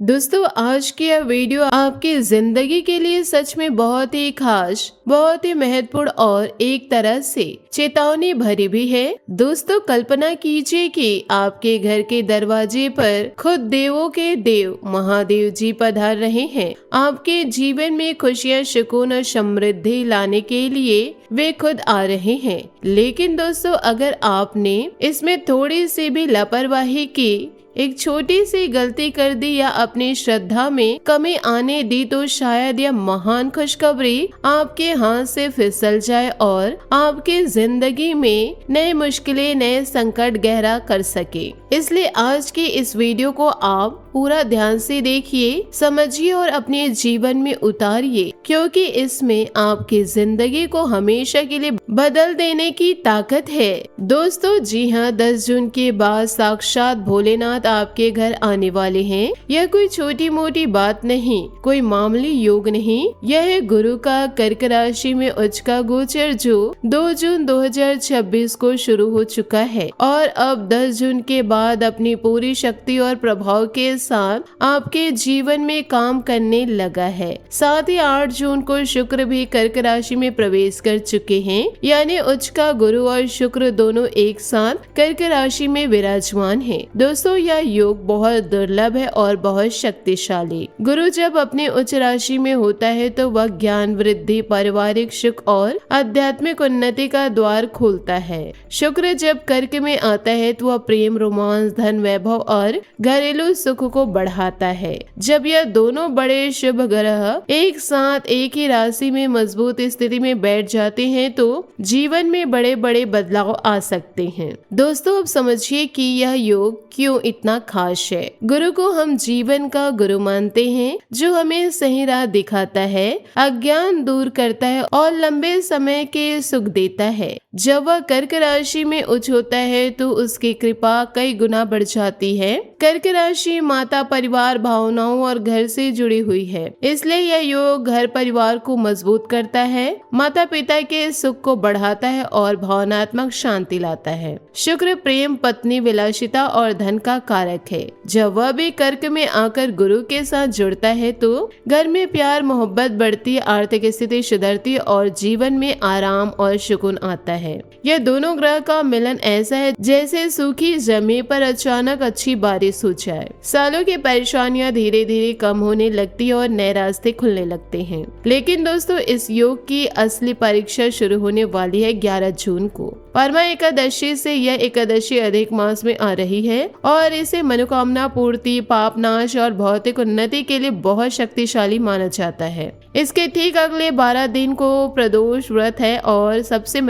दोस्तों आज की यह वीडियो आपकी जिंदगी के लिए सच में बहुत ही खास, बहुत ही महत्वपूर्ण और एक तरह से चेतावनी भरी भी है। दोस्तों कल्पना कीजिए कि आपके घर के दरवाजे पर खुद देवों के देव महादेव जी पधार रहे हैं। आपके जीवन में खुशियां, सुकून और समृद्धि लाने के लिए वे खुद आ रहे हैं। लेकिन दोस्तों अगर आपने इसमें थोड़ी सी भी लापरवाही की, एक छोटी सी गलती कर दी या अपनी श्रद्धा में कमी आने दी तो शायद यह महान खुशखबरी आपके हाथ से फिसल जाए और आपके जिंदगी में नए मुश्किलें, नए संकट गहरा कर सके। इसलिए आज की इस वीडियो को आप पूरा ध्यान से देखिए, समझिए और अपने जीवन में उतारिए, क्योंकि इसमें आपकी जिंदगी को हमेशा के लिए बदल देने की ताकत है। दोस्तों जी हाँ, 10 जून के बाद साक्षात भोलेनाथ आपके घर आने वाले हैं। यह कोई छोटी मोटी बात नहीं, कोई मामूली योग नहीं। यह है गुरु का कर्क राशि में उच्च का गोचर जो 2 जून 2026 को शुरू हो चुका है और अब 10 जून के बाद अपनी पूरी शक्ति और प्रभाव के साथ आपके जीवन में काम करने लगा है। साथ ही 8 जून को शुक्र भी कर्क राशि में प्रवेश कर चुके हैं, यानी उच्च का गुरु और शुक्र दोनों एक साथ कर्क राशि में विराजमान है। दोस्तों यह योग बहुत दुर्लभ है और बहुत शक्तिशाली। गुरु जब अपने उच्च राशि में होता है तो वह ज्ञान वृद्धि, पारिवारिक सुख और आध्यात्मिक उन्नति का द्वार खोलता है। शुक्र जब कर्क में आता है तो वह प्रेम, रोमांस, धन, वैभव और घरेलू सुख को बढ़ाता है। जब यह दोनों बड़े शुभ ग्रह एक साथ एक ही राशि में मजबूत स्थिति में बैठ जाते हैं तो जीवन में बड़े बड़े बदलाव आ सकते हैं। दोस्तों अब समझिए कि यह योग क्यों इतना खास है। गुरु को हम जीवन का गुरु मानते हैं, जो हमें सही राह दिखाता है, अज्ञान दूर करता है और लंबे समय के सुख देता है। जब वह कर्क राशि में उच्च होता है तो उसकी कृपा कई गुना बढ़ जाती है। कर्क राशि माता, परिवार, भावनाओं और घर से जुड़ी हुई है, इसलिए यह योग घर परिवार को मजबूत करता है, माता पिता के सुख को बढ़ाता है और भावनात्मक शांति लाता है। शुक्र प्रेम, पत्नी, विलासिता और धन का कारक है। जब वह भी कर्क में आकर गुरु के साथ जुड़ता है तो घर में प्यार, मोहब्बत बढ़ती, आर्थिक स्थिति सुधरती और जीवन में आराम और सुकून आता है। यह दोनों ग्रह का मिलन ऐसा है जैसे सूखी जमीन पर अचानक अच्छी बारिश हो जाए। सालों की परेशानियां धीरे धीरे कम होने लगती और नए रास्ते खुलने लगते हैं। लेकिन दोस्तों इस योग की असली परीक्षा शुरू होने वाली है 11 जून को। परमा एकादशी से यह एकादशी अधिक मास में आ रही है और इसे मनोकामना पूर्ति, पाप नाश और भौतिक उन्नति के लिए बहुत शक्तिशाली माना जाता है। इसके ठीक अगले 12 दिन को प्रदोष व्रत है और सबसे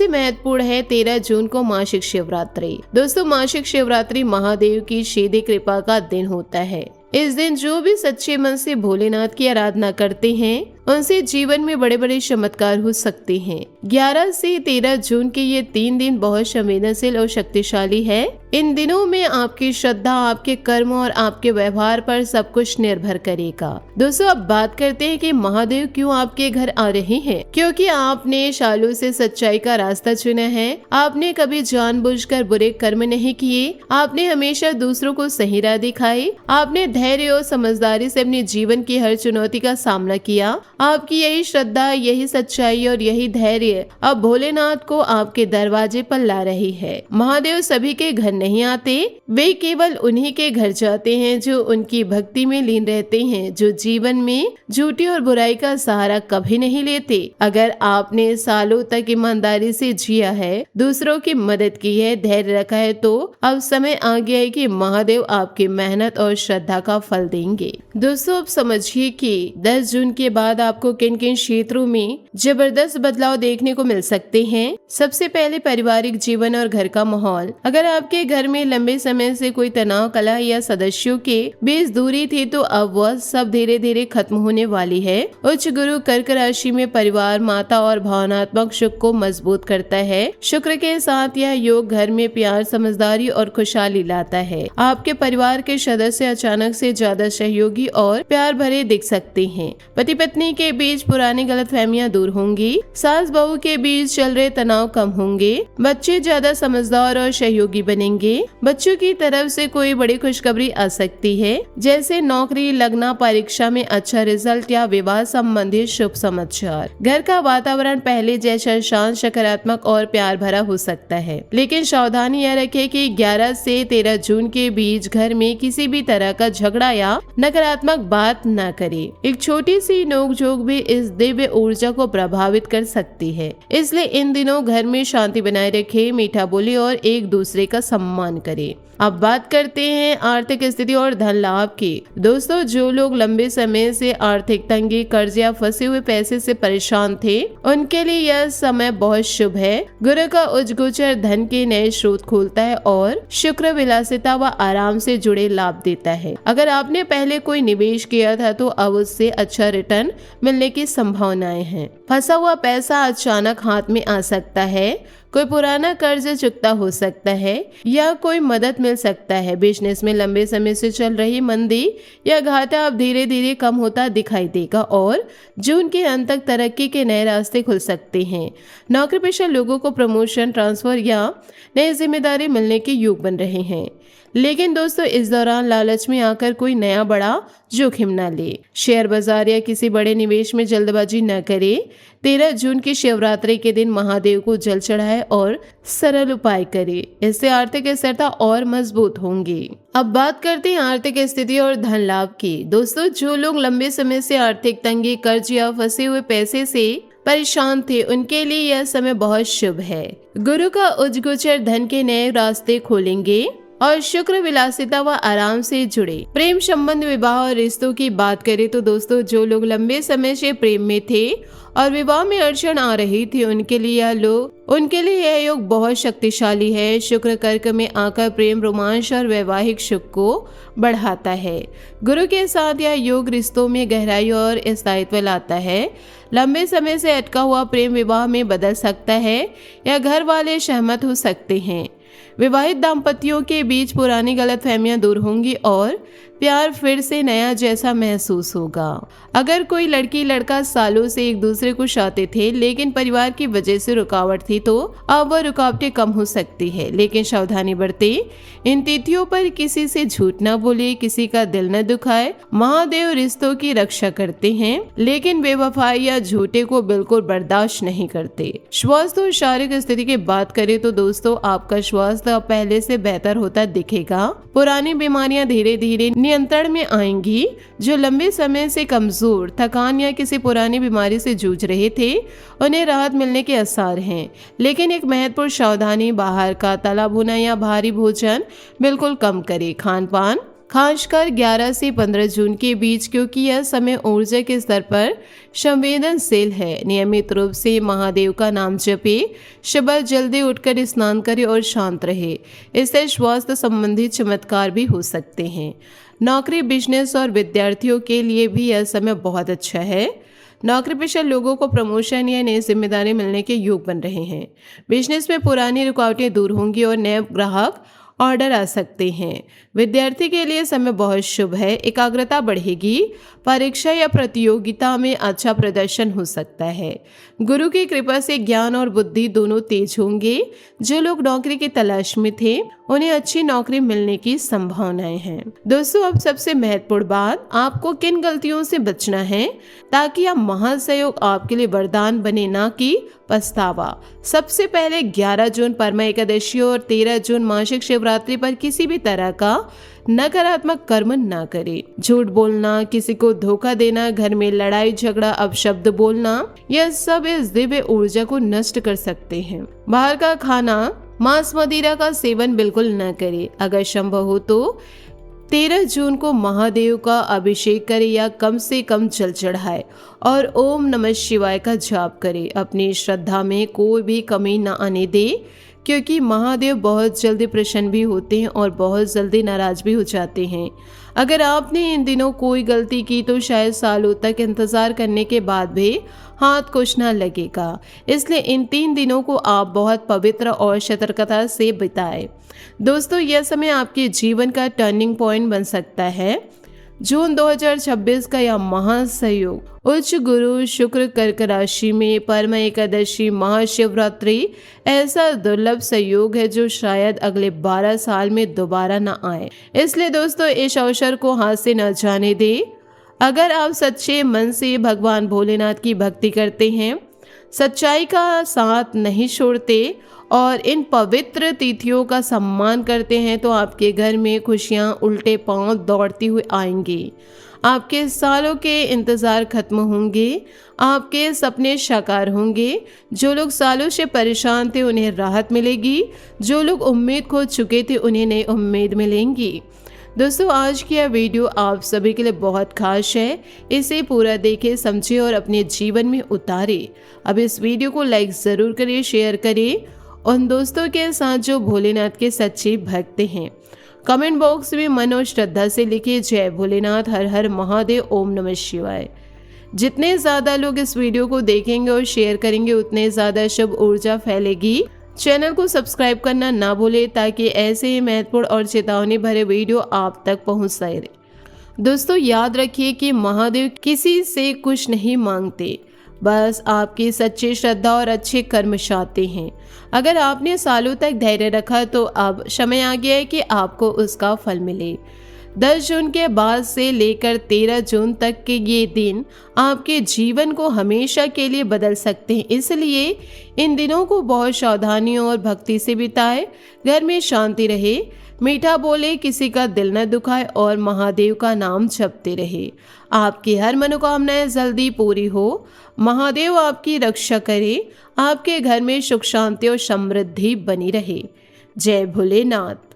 महत्वपूर्ण 13 जून को मासिक शिवरात्रि। दोस्तों मासिक शिवरात्रि महादेव की सीधी कृपा का दिन होता है। इस दिन जो भी सच्चे मन से भोलेनाथ की आराधना करते हैं उनसे जीवन में बड़े बड़े चमत्कार हो सकते हैं। 11 से 13 जून के ये 3 दिन बहुत संवेदनशील और शक्तिशाली है। इन दिनों में आपकी श्रद्धा, आपके कर्म और आपके व्यवहार पर सब कुछ निर्भर करेगा। दोस्तों अब बात करते हैं कि महादेव क्यों आपके घर आ रहे हैं। क्योंकि आपने सालों से सच्चाई का रास्ता चुना है, आपने कभी जानबूझकर बुरे कर्म नहीं किए, आपने हमेशा दूसरों को सही राह दिखाई, आपने धैर्य और समझदारी से अपने जीवन की हर चुनौती का सामना किया। आपकी यही श्रद्धा, यही सच्चाई और यही धैर्य अब भोलेनाथ को आपके दरवाजे पर ला रही है। महादेव सभी के घर नहीं आते, वे केवल उन्हीं के घर जाते हैं जो उनकी भक्ति में लीन रहते हैं, जो जीवन में झूठी और बुराई का सहारा कभी नहीं लेते। अगर आपने सालों तक ईमानदारी से जिया है, दूसरों की मदद की है, धैर्य रखा है, तो अब समय आ गया है कि महादेव आपकी मेहनत और श्रद्धा का फल देंगे। दोस्तों अब समझिए कि 10 जून के बाद आपको किन किन क्षेत्रों में जबरदस्त बदलाव देखने को मिल सकते हैं। सबसे पहले पारिवारिक जीवन और घर का माहौल। अगर आपके घर में लंबे समय से कोई तनाव, कलह या सदस्यों के बीच दूरी थी तो अब वह सब धीरे धीरे खत्म होने वाली है। उच्च गुरु कर्क राशि में परिवार, माता और भावनात्मक सुख को मजबूत करता है। शुक्र के साथ यह योग घर में प्यार, समझदारी और खुशहाली लाता है। आपके परिवार के सदस्य अचानक से ज्यादा सहयोगी और प्यार भरे दिख सकते हैं। पति पत्नी के बीच पुरानी गलतफहमियां दूर होंगी, सास बहू के बीच चल रहे तनाव कम होंगे, बच्चे ज्यादा समझदार और सहयोगी बनेंगे। बच्चों की तरफ से कोई बड़ी खुशखबरी आ सकती है, जैसे नौकरी लगना, परीक्षा में अच्छा रिजल्ट या विवाह संबंधी शुभ समाचार। घर का वातावरण पहले जैसा शांत, सकारात्मक और प्यार भरा हो सकता है, लेकिन सावधानी यह रखें कि 11 से 13 जून के बीच घर में किसी भी तरह का झगड़ा या नकारात्मक बात न करें। एक छोटी सी नोकझोंक भी इस दिव्य ऊर्जा को प्रभावित कर सकती है, इसलिए इन दिनों घर में शांति बनाए रखें, मीठा बोले और एक दूसरे का सम्मान करें। अब बात करते हैं आर्थिक स्थिति और धन लाभ की। दोस्तों, जो लोग लंबे समय से आर्थिक तंगी, कर्ज या फंसे हुए पैसे से परेशान थे, उनके लिए यह समय बहुत शुभ है। गुरु का उच्च गोचर धन के नए स्रोत खोलता है और शुक्र विलासिता व आराम से जुड़े लाभ देता है। अगर आपने पहले कोई निवेश किया था तो अब उससे अच्छा रिटर्न मिलने की संभावनाएं हैं। फंसा हुआ पैसा अचानक हाथ में आ सकता है, कोई पुराना कर्ज चुकता हो सकता है या कोई मदद मिल सकता है। बिजनेस में लंबे समय से चल रही मंदी या घाटा अब धीरे धीरे कम होता दिखाई देगा और जून के अंत तक तरक्की के नए रास्ते खुल सकते हैं। नौकरी पेशा लोगों को प्रमोशन, ट्रांसफर या नई जिम्मेदारी मिलने के योग बन रहे हैं, लेकिन दोस्तों इस दौरान लालच में आकर कोई नया बड़ा जोखिम न ले। शेयर बाजार या किसी बड़े निवेश में जल्दबाजी न करें। 13 जून की शिवरात्रि के दिन महादेव को जल चढ़ाए और सरल उपाय करें, इससे आर्थिक स्थिरता और मजबूत होंगी। अब बात करते हैं आर्थिक स्थिति और धन लाभ की। दोस्तों, जो लोग लंबे समय से आर्थिक तंगी, कर्ज या फंसे हुए पैसे से परेशान थे, उनके लिए यह समय बहुत शुभ है। गुरु का उच्च गोचर धन के नए रास्ते खोलेंगे और शुक्र विलासिता व आराम से जुड़े। प्रेम संबंध, विवाह और रिश्तों की बात करें तो दोस्तों, जो लोग लंबे समय से प्रेम में थे और विवाह में अड़चन आ रही थी, उनके लिए यह योग बहुत शक्तिशाली है। शुक्र कर्क में आकर प्रेम, रोमांच और वैवाहिक सुख को बढ़ाता है। गुरु के साथ यह योग रिश्तों में गहराई और स्थायित्व लाता है। लंबे समय से अटका हुआ प्रेम विवाह में बदल सकता है या घर वाले सहमत हो सकते हैं। विवाहित दाम्पत्यों के बीच पुरानी गलतफहमियां दूर होंगी और प्यार फिर से नया जैसा महसूस होगा। अगर कोई लड़की लड़का सालों से एक दूसरे को चाहते थे, लेकिन परिवार की वजह से रुकावट थी, तो अब वह रुकावटें कम हो सकती है, लेकिन सावधानी बरतें। इन तिथियों पर किसी से झूठ न बोले, किसी का दिल न दुखाए। महादेव रिश्तों की रक्षा करते हैं, लेकिन बेवफाई या झूठे को बिल्कुल बर्दाश्त नहीं करते। स्वास्थ्य और शारीरिक स्थिति की बात करें तो दोस्तों, आपका स्वास्थ्य अब पहले से बेहतर होता दिखेगा। पुरानी बीमारियां धीरे धीरे नियंत्रण में आएंगी। जो लंबे समय से कमजोर, थकान या किसी पुरानी बीमारी से जूझ रहे थे, उन्हें राहत मिलने के आसार हैं, लेकिन एक महत्वपूर्ण सावधानी, बाहर का तला भुना या भारी भोजन बिल्कुल कम करें। खान पान खासकर 11 से 15 जून के बीच, क्योंकि यह समय ऊर्जा के स्तर पर संवेदनशील है। नियमित रूप से महादेव का नाम जपे, सुबह जल्दी उठकर स्नान करे और शांत रहे। इससे स्वास्थ्य संबंधी चमत्कार भी हो सकते हैं। नौकरी, बिजनेस और विद्यार्थियों के लिए भी यह समय बहुत अच्छा है। नौकरी पेशा लोगों को प्रमोशन या नई जिम्मेदारी मिलने के योग बन रहे हैं। बिजनेस में पुरानी रुकावटें दूर होंगी और नए ग्राहक ऑर्डर आ सकते हैं। विद्यार्थी के लिए समय बहुत शुभ है, एकाग्रता बढ़ेगी, परीक्षा या प्रतियोगिता में अच्छा प्रदर्शन हो सकता है। गुरु की कृपा से ज्ञान और बुद्धि दोनों तेज होंगे। जो लोग नौकरी की तलाश में थे, उन्हें अच्छी नौकरी मिलने की संभावनाएं हैं। दोस्तों, अब सबसे महत्वपूर्ण बात, आपको किन गलतियों से बचना है ताकि आप महासहयोग आपके लिए वरदान बने, ना कि पछतावा। सबसे पहले 11 जून परमा एकादशी और 13 जून मासिक शिवरात्रि पर किसी भी तरह का नकारात्मक कर्म ना करें। झूठ बोलना, किसी को धोखा देना, घर में लड़ाई झगड़ा, अपशब्द बोलना, यह सब इस दिव्य ऊर्जा को नष्ट कर सकते हैं। बाहर का खाना, मांस मदिरा का सेवन बिल्कुल न करें। अगर संभव हो तो 13 जून को महादेव का अभिषेक करे या कम से कम जल चढ़ाए और ओम नमः शिवाय का जाप करे। अपनी श्रद्धा में कोई भी कमी न आने दे, क्योंकि महादेव बहुत जल्दी प्रसन्न भी होते हैं और बहुत जल्दी नाराज भी हो जाते हैं। अगर आपने इन दिनों कोई गलती की तो शायद सालों तक इंतजार करने के बाद भी हाथ कुछ ना लगेगा। इसलिए इन 3 दिनों को आप बहुत पवित्र और सतर्कता से बिताएं। दोस्तों, यह समय आपके जीवन का टर्निंग पॉइंट बन सकता है। जून 2026 का यह महासंयोग उच्च गुरु शुक्र कर्क राशि में परमा एकादशी महाशिवरात्रि ऐसा दुर्लभ संयोग है जो शायद अगले 12 साल में दोबारा न आए। इसलिए दोस्तों इस अवसर को हाथ से न जाने दे। अगर आप सच्चे मन से भगवान भोलेनाथ की भक्ति करते हैं, सच्चाई का साथ नहीं छोड़ते और इन पवित्र तिथियों का सम्मान करते हैं तो आपके घर में खुशियां उल्टे पांव दौड़ती हुई आएंगी। आपके सालों के इंतज़ार खत्म होंगे, आपके सपने साकार होंगे। जो लोग सालों से परेशान थे उन्हें राहत मिलेगी, जो लोग उम्मीद खो चुके थे उन्हें नई उम्मीद मिलेंगी। दोस्तों आज की यह वीडियो आप सभी के लिए बहुत खास है। इसे पूरा देखें, समझें और अपने जीवन में उतारें। अब इस वीडियो को लाइक ज़रूर करें, शेयर करें उन दोस्तों के साथ जो भोलेनाथ के सच्चे भक्त हैं। कमेंट बॉक्स में मन और श्रद्धा से लिखिए जय भोलेनाथ, हर हर महादेव, ओम नमः शिवाय। जितने ज़्यादा लोग इस वीडियो को देखेंगे और शेयर करेंगे उतने ज़्यादा शुभ ऊर्जा फैलेगी। चैनल को सब्सक्राइब करना ना भूलें ताकि ऐसे ही महत्वपूर्ण और चेतावनी भरे वीडियो आप तक पहुंच सके। दोस्तों याद रखिए कि महादेव किसी से कुछ नहीं मांगते, बस आपकी सच्ची श्रद्धा और अच्छे कर्म चाहते हैं। अगर आपने सालों तक धैर्य रखा तो अब समय आ गया है कि आपको उसका फल मिले। 10 जून के बाद से लेकर 13 जून तक के ये दिन आपके जीवन को हमेशा के लिए बदल सकते हैं, इसलिए इन दिनों को बहुत सावधानी और भक्ति से बिताएं। घर में शांति रहे, मीठा बोले, किसी का दिल न दुखाए और महादेव का नाम जपते रहे। आपकी हर मनोकामनाएं जल्दी पूरी हो। महादेव आपकी रक्षा करे, आपके घर में सुख शांति और समृद्धि बनी रहे। जय भोलेनाथ।